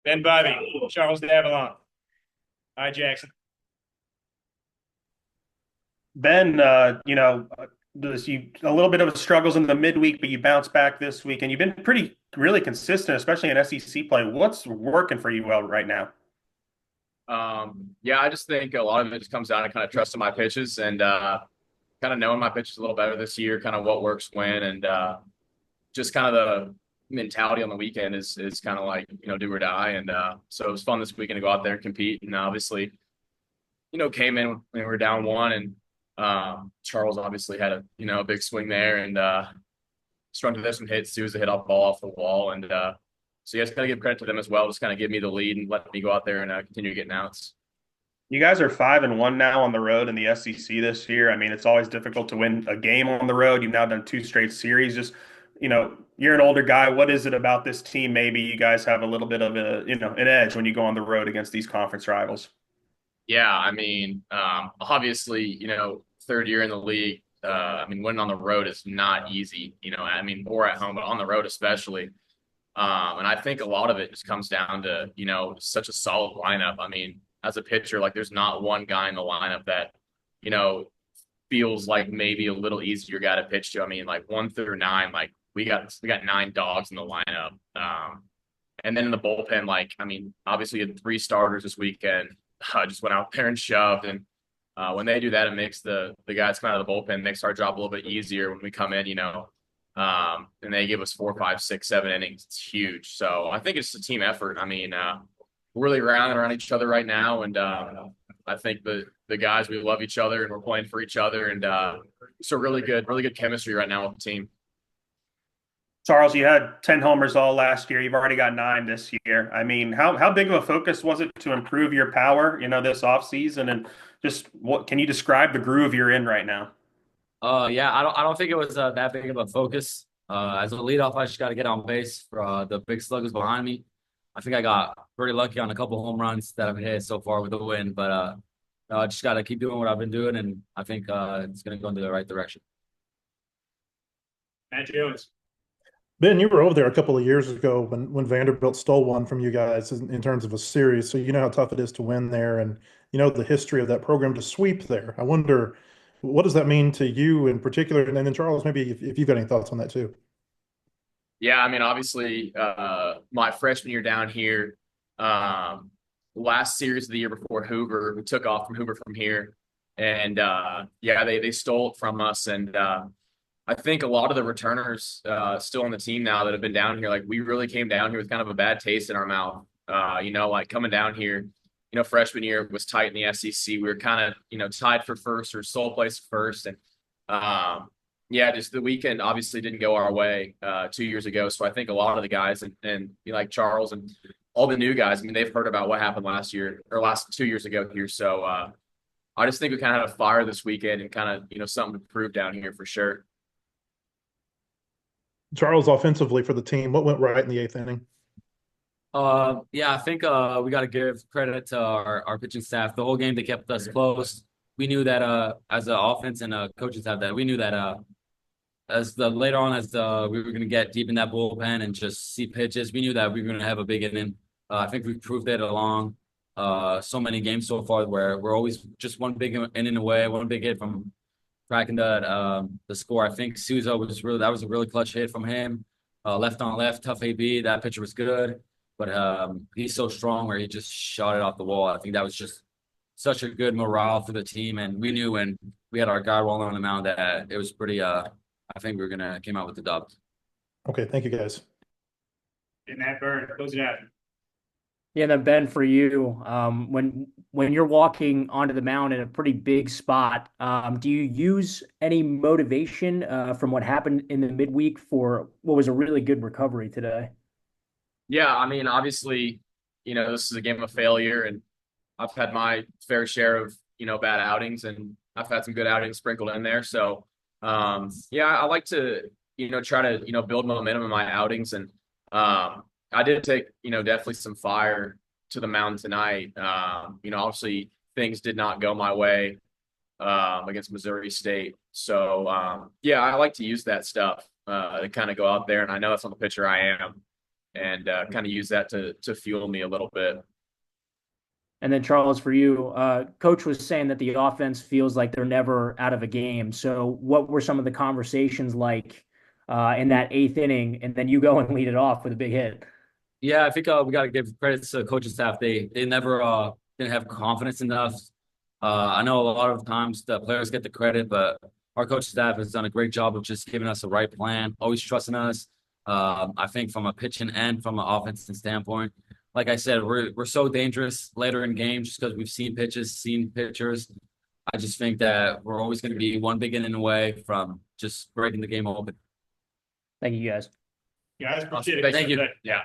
Ben Bybee, Charles Davalan. Hi, Jackson. Ben, a little bit of struggles in the midweek, but you bounced back this week, and you've been pretty, really consistent, especially in SEC play. What's working for you well right now? Yeah, I just think a lot of it just comes down to kind of trusting my pitches and kind of knowing my pitches a little better this year, kind of what works when, and just kind of the mentality on the weekend is kind of like do or die, and so it was fun this weekend to go out there and compete, and obviously came in when we were down one, and Charles obviously had a big swing there, and strung to some hits. He was a hit off ball off the wall, and so you guys got to give credit to them as well. Just kind of give me the lead and let me go out there and continue getting outs. You guys are 5-1 now on the road in the SEC this year. I mean, it's always difficult to win a game on the road. You've now done two straight series. You're an older guy. What is it about this team? Maybe you guys have a little bit of an edge when you go on the road against these conference rivals. Yeah, I mean, obviously, third year in the league. I mean, winning on the road is not easy. I mean, or at home, but on the road especially. And I think a lot of it just comes down to such a solid lineup. I mean, as a pitcher, like there's not one guy in the lineup that you know feels like maybe a little easier guy to pitch to. I mean, like 1 through 9, like we got 9 dogs in the lineup. And then in the bullpen, like I mean, obviously you had 3 starters this weekend. Just went out there and shoved. And when they do that, it makes the guys come out of the bullpen makes our job a little bit easier when we come in. And they give us 4, 5, 6, 7 innings. It's huge. So I think it's a team effort. I mean, we're really rallying around each other right now, and I think the guys we love each other and we're playing for each other, and so really good chemistry right now with the team. Charles, you had 10 homers all last year. You've already got 9 this year. I mean, how big of a focus was it to improve your power, this offseason? And just what can you describe the groove you're in right now? Yeah, I don't think it was that big of a focus. As a leadoff, I just got to get on base for the big sluggers behind me. I think I got pretty lucky on a couple home runs that I've hit so far with the win, but no, I just got to keep doing what I've been doing, and I think it's going to go into the right direction. Matt Jones. Ben, you were over there a couple of years ago when Vanderbilt stole one from you guys in terms of a series. So you know how tough it is to win there, and you know the history of that program to sweep there. I wonder, what does that mean to you in particular? And then Charles, maybe if you've got any thoughts on that too. Yeah, I mean, obviously, my freshman year down here, last series of the year before Hoover, we took off from Hoover from here, and yeah, they stole it from us, and I think a lot of the returners still on the team now that have been down here, like we really came down here with kind of a bad taste in our mouth. Like coming down here, freshman year was tight in the SEC. We were kind of, tied for first or sole place first. And yeah, just the weekend obviously didn't go our way 2 years ago. So I think a lot of the guys and like Charles and all the new guys, I mean, they've heard about what happened last year or last 2 years ago here. So I just think we kind of had a fire this weekend and kind of, something to prove down here for sure. Charles, offensively for the team, what went right in the eighth inning? Yeah, I think we got to give credit to our pitching staff. The whole game they kept us close. We knew that as an offense and coaching staff that we knew that as the later on as we were going to get deep in that bullpen and just see pitches, we knew that we were going to have a big inning. I think we proved it along so many games so far where we're always just one big inning away, one big hit from cracking the score. I think Souza that was a really clutch hit from him. Left on left, tough AB. That pitcher was good, but he's so strong where he just shot it off the wall. I think that was just such a good morale for the team, and we knew when we had our guy rolling on the mound that it was pretty. I think we were gonna came out with the dub. Okay, thank you guys. And Matt Byrne, close it out. Yeah, and then Ben, for you, when you're walking onto the mound in a pretty big spot, do you use any motivation from what happened in the midweek for what was a really good recovery today? Yeah, I mean, obviously, this is a game of failure, and I've had my fair share of, bad outings, and I've had some good outings sprinkled in there. So, yeah, I like to, try to, build momentum in my outings. And I did take, definitely some fire to the mound tonight. Obviously things did not go my way against Missouri State. So, yeah, I like to use that stuff to kind of go out there. And I know that's not the pitcher I am. and kind of use that to fuel me a little bit. And then Charles, for you, Coach was saying that the offense feels like they're never out of a game. So what were some of the conversations like in that eighth inning? And then you go and lead it off with a big hit. Yeah, I think we got to give credit to the coaching staff. They never didn't have confidence enough. I know a lot of times the players get the credit, but our coaching staff has done a great job of just giving us the right plan, always trusting us. I think from a pitching and from an offensive standpoint, like I said, we're so dangerous later in games just because we've seen pitches, seen pitchers. I just think that we're always going to be one big inning away from just breaking the game open. Thank you, guys. Guys, appreciate it. Thank you. Yeah.